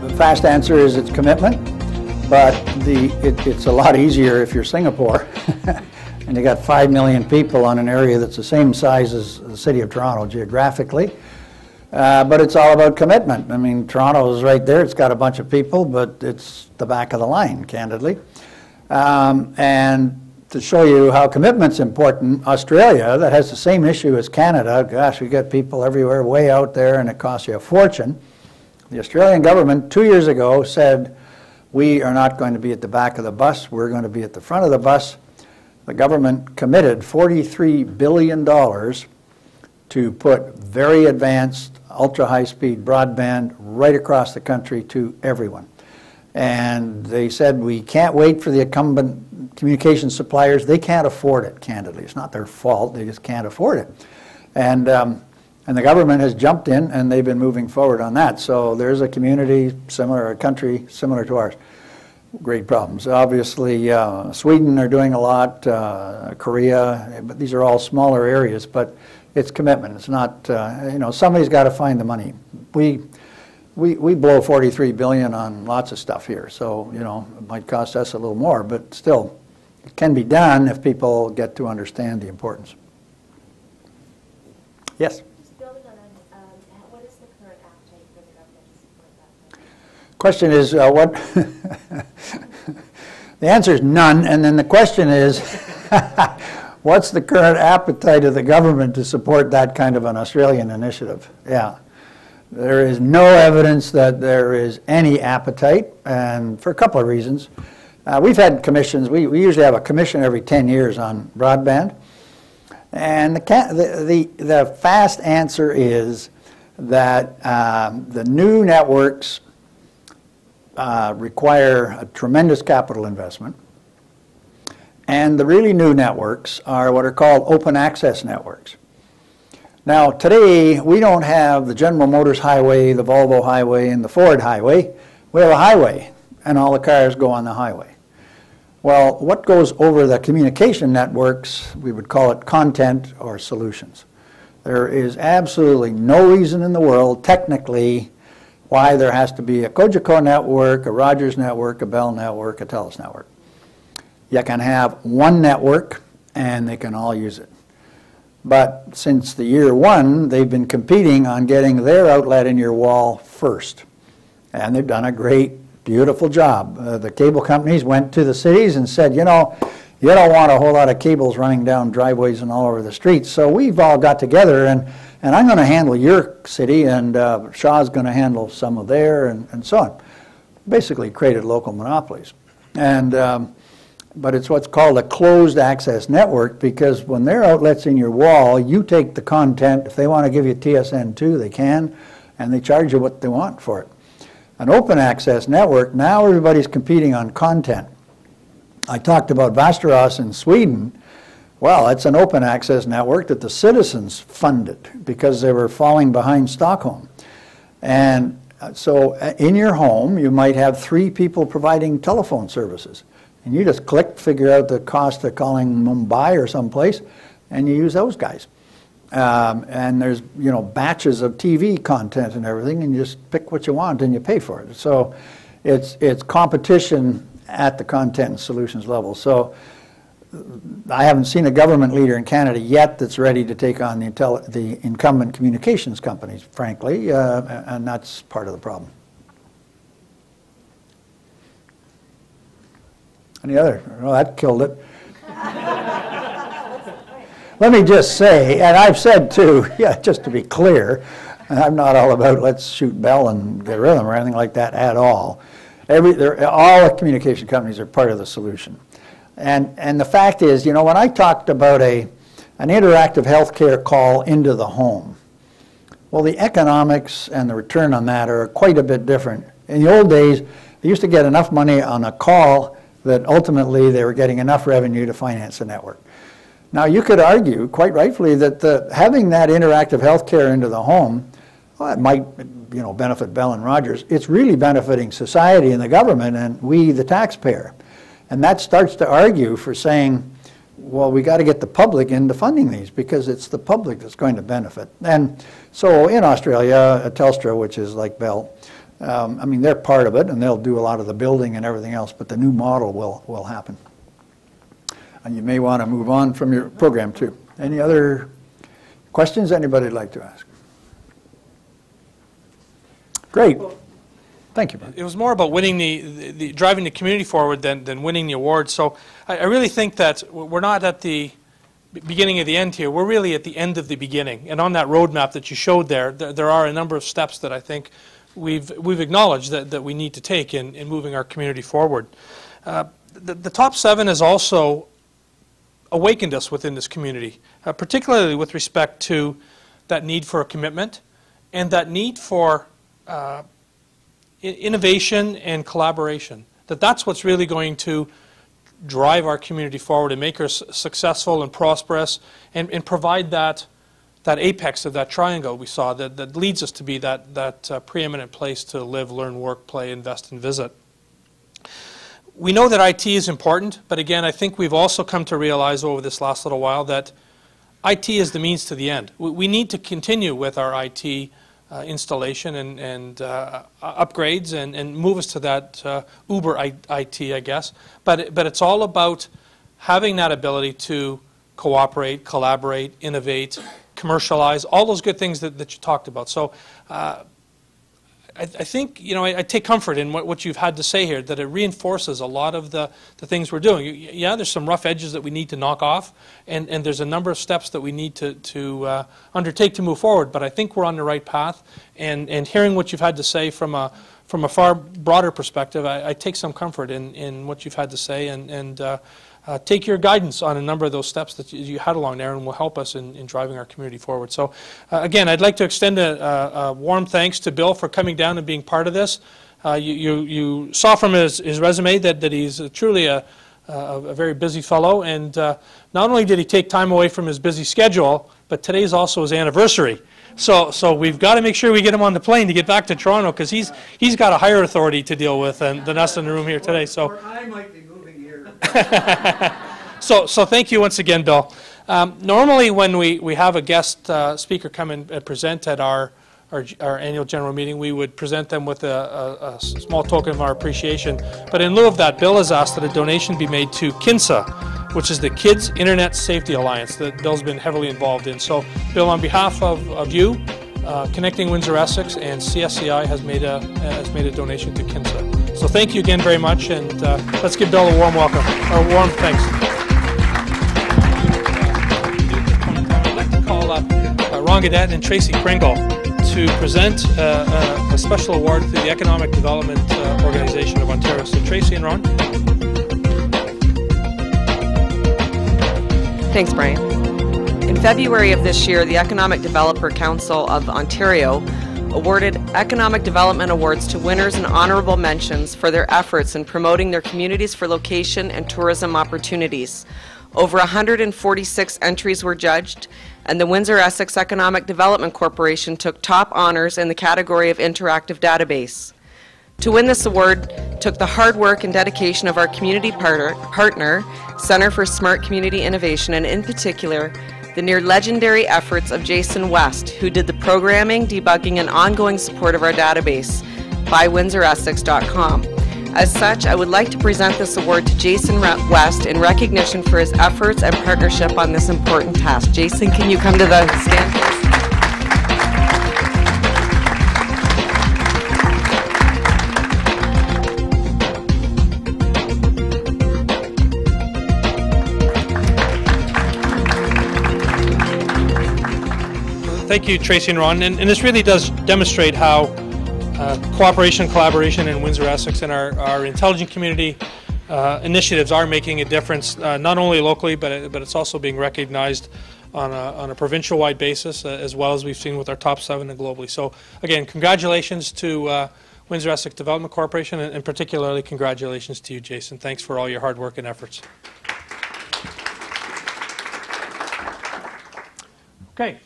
The fast answer is it's commitment, but it's a lot easier if you're Singapore and you got 5 million people on an area that's the same size as the city of Toronto geographically. But it's all about commitment. I mean, Toronto is right there. It's got a bunch of people, but it's the back of the line, candidly. And to show you how commitment's important, Australia, that has the same issue as Canada, gosh, we get people everywhere way out there and it costs you a fortune. The Australian government 2 years ago said, we are not going to be at the back of the bus, we're going to be at the front of the bus. The government committed $43 billion to put very advanced, ultra-high-speed broadband right across the country to everyone. And they said, we can't wait for the incumbent communication suppliers. They can't afford it, candidly. It's not their fault. They just can't afford it. And the government has jumped in, and they've been moving forward on that. So there's a community similar, a country similar to ours. Great problems. Obviously, Sweden are doing a lot, Korea, but these are all smaller areas, but it's commitment. It's not, you know, somebody's got to find the money. We blow $43 billion on lots of stuff here, so, you know, it might cost us a little more, but still, it can be done if people get to understand the importance. Yes? Just building on that, what is the current appetite for the government to support that? Question is, the answer is none, and then the question is, what's the current appetite of the government to support that kind of an Australian initiative? Yeah. There is no evidence that there is any appetite, and for a couple of reasons. We've had commissions. We usually have a commission every 10 years on broadband. And the fast answer is that the new networks require a tremendous capital investment. And the really new networks are what are called open access networks. Now, today, we don't have the General Motors highway, the Volvo highway, and the Ford highway. We have a highway, and all the cars go on the highway. Well, what goes over the communication networks, we would call it content or solutions. There is absolutely no reason in the world, technically, why there has to be a Cogeco network, a Rogers network, a Bell network, a TELUS network. You can have one network, and they can all use it. But since the year one, they've been competing on getting their outlet in your wall first. And they've done a great, beautiful job. The cable companies went to the cities and said, you know, you don't want a whole lot of cables running down driveways and all over the streets. So we've all got together, and I'm going to handle your city, and Shaw's going to handle some of there, and so on. Basically created local monopolies. And but it's what's called a closed access network, because when their outlet's in your wall, you take the content. If they want to give you TSN2, they can, and they charge you what they want for it. An open access network, now everybody's competing on content. I talked about Västerås in Sweden. Well, it's an open access network that the citizens funded because they were falling behind Stockholm. And so in your home, you might have 3 people providing telephone services. And you just click, figure out the cost of calling Mumbai or someplace, and you use those guys. And there's, you know, batches of TV content and everything, and you just pick what you want and you pay for it. So it's competition at the content and solutions level. So I haven't seen a government leader in Canada yet that's ready to take on the incumbent communications companies, frankly, and that's part of the problem. Any other? Well, that killed it. Let me just say, and I've said too, yeah, just to be clear, I'm not all about let's shoot Bell and get rid of them or anything like that at all. All the communication companies are part of the solution. And the fact is, you know, when I talked about an interactive healthcare call into the home, well, the economics and the return on that are quite a bit different. In the old days, they used to get enough money on a call that ultimately they were getting enough revenue to finance the network. Now, you could argue, quite rightfully, that having that interactive healthcare into the home, well, it might, you know, benefit Bell and Rogers. It's really benefiting society and the government and we, the taxpayer. And that starts to argue for saying, well, we got to get the public into funding these because it's the public that's going to benefit. And so in Australia, Telstra, which is like Bell, I mean, they're part of it, and they'll do a lot of the building and everything else, but the new model will happen. And you may want to move on from your program, too. Any other questions anybody would like to ask? Great. Thank you, Brian. It was more about winning the driving the community forward than winning the award. So I really think that we're not at the beginning of the end here. We're really at the end of the beginning. And on that roadmap that you showed there are a number of steps that I think we've acknowledged that we need to take in moving our community forward. The top 7 has also awakened us within this community, particularly with respect to that need for a commitment and that need for innovation and collaboration. That's what's really going to drive our community forward and make us successful and prosperous and provide that apex of that triangle we saw that leads us to be that preeminent place to live, learn, work, play, invest, and visit. We know that IT is important, but again, I think we've also come to realize over this last little while that IT is the means to the end. We need to continue with our IT installation and upgrades and move us to that Uber IT, I guess. But it's all about having that ability to cooperate, collaborate, innovate, commercialize, all those good things that you talked about. So I think, I take comfort in what you've had to say here, that it reinforces a lot of the things we're doing. Yeah, there's some rough edges that we need to knock off, and there's a number of steps that we need to undertake to move forward, but I think we're on the right path, and hearing what you've had to say from a far broader perspective, I take some comfort in what you've had to say, and take your guidance on a number of those steps that you had along there and will help us in driving our community forward. So again, I'd like to extend a warm thanks to Bill for coming down and being part of this. You saw from his resume that he's truly a very busy fellow, and not only did he take time away from his busy schedule, but today's also his anniversary. So we've got to make sure we get him on the plane to get back to Toronto, because he's got a higher authority to deal with than us in the room here today. So. Or I might be moving here. So thank you once again, Bill. Normally when we have a guest speaker come and present at our annual general meeting, we would present them with a small token of our appreciation. But in lieu of that, Bill has asked that a donation be made to KINSA, which is the Kids Internet Safety Alliance that Bill's been heavily involved in. So Bill, on behalf of you, Connecting Windsor-Essex and CSCI has made a donation to KINSA. So thank you again very much, and let's give Bill a warm welcome, or warm thanks. I'd like to call up Ron Gaudette and Tracy Kringle to present a special award to the Economic Development Organization of Ontario. So Tracy and Ron. Thanks, Brian. In February of this year, the Economic Developer Council of Ontario awarded Economic Development Awards to winners and honorable mentions for their efforts in promoting their communities for location and tourism opportunities. Over 146 entries were judged, and the Windsor-Essex Economic Development Corporation took top honors in the category of interactive database. To win this award took the hard work and dedication of our community partner, Centre for Smart Community Innovation, and in particular, the near legendary efforts of Jason West, who did the programming, debugging, and ongoing support of our database by WindsorEssex.com. As such, I would like to present this award to Jason West in recognition for his efforts and partnership on this important task. Jason, can you come to the stand, please? Thank you, Tracy and Ron. And this really does demonstrate how cooperation, collaboration in Windsor-Essex and our intelligent community initiatives are making a difference, not only locally, but it's also being recognized on a provincial-wide basis, as well as we've seen with our top 7 and globally. So again, congratulations to Windsor-Essex Development Corporation, and particularly congratulations to you, Jason. Thanks for all your hard work and efforts. Okay.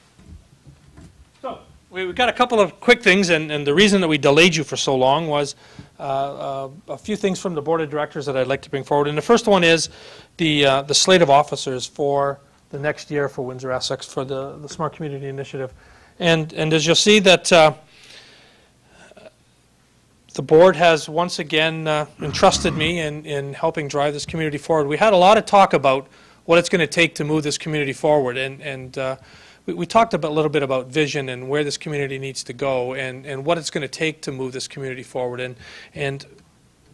So we've got a couple of quick things, and the reason that we delayed you for so long was a few things from the Board of Directors that I'd like to bring forward. And the first one is the slate of officers for the next year for Windsor-Essex for the Smart Community Initiative. And as you'll see that the board has once again entrusted me in helping drive this community forward. We had a lot of talk about what it's going to take to move this community forward, and we talked a little bit about vision and where this community needs to go, and what it's going to take to move this community forward, and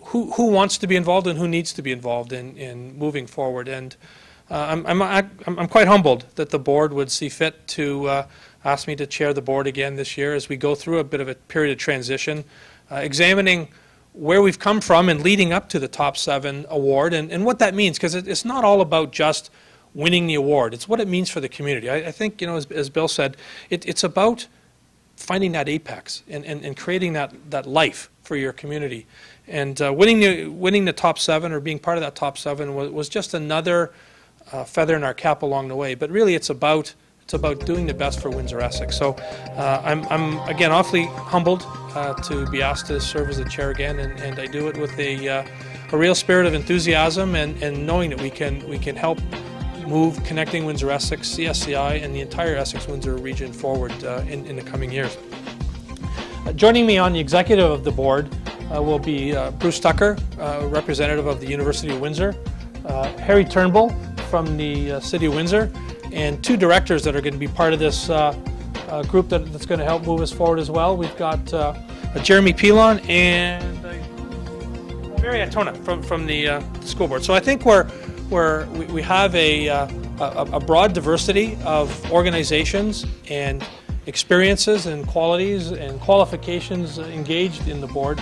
who wants to be involved and who needs to be involved in moving forward. And I'm quite humbled that the board would see fit to ask me to chair the board again this year as we go through a bit of a period of transition, examining where we've come from and leading up to the Top 7 award, and what that means, because it's not all about just winning the award. It's what it means for the community. I think, you know, as Bill said, it's about finding that apex and creating that life for your community. And winning the Top 7 or being part of that Top 7 was just another feather in our cap along the way. But really, it's about doing the best for Windsor-Essex. So I'm again awfully humbled to be asked to serve as the chair again, and I do it with a real spirit of enthusiasm and knowing that we can help move Connecting Windsor-Essex, CSCI, and the entire Essex-Windsor region forward in the coming years. Joining me on the executive of the board will be Bruce Tucker, representative of the University of Windsor, Harry Turnbull from the City of Windsor, and two directors that are going to be part of this group that's going to help move us forward as well. We've got Jeremy Pilon and Mary Atona from the school board. So I think we have a broad diversity of organizations and experiences and qualities and qualifications engaged in the board.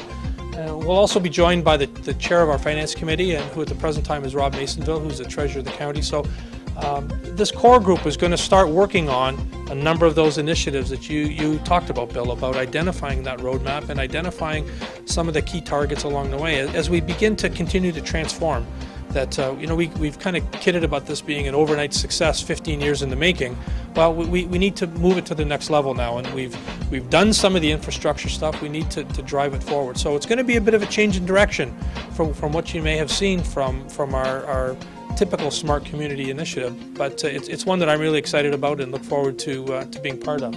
We'll also be joined by the chair of our finance committee, and who at the present time is Rob Masonville, who's the treasurer of the county. So this core group is going to start working on a number of those initiatives that you talked about, Bill, about identifying that roadmap and identifying some of the key targets along the way as we begin to continue to transform. That you know, we've kind of kidded about this being an overnight success 15 years in the making. Well, we need to move it to the next level now, and we've done some of the infrastructure stuff. We need to drive it forward. So it's going to be a bit of a change in direction from what you may have seen from our typical smart community initiative. But it's one that I'm really excited about and look forward to being part of.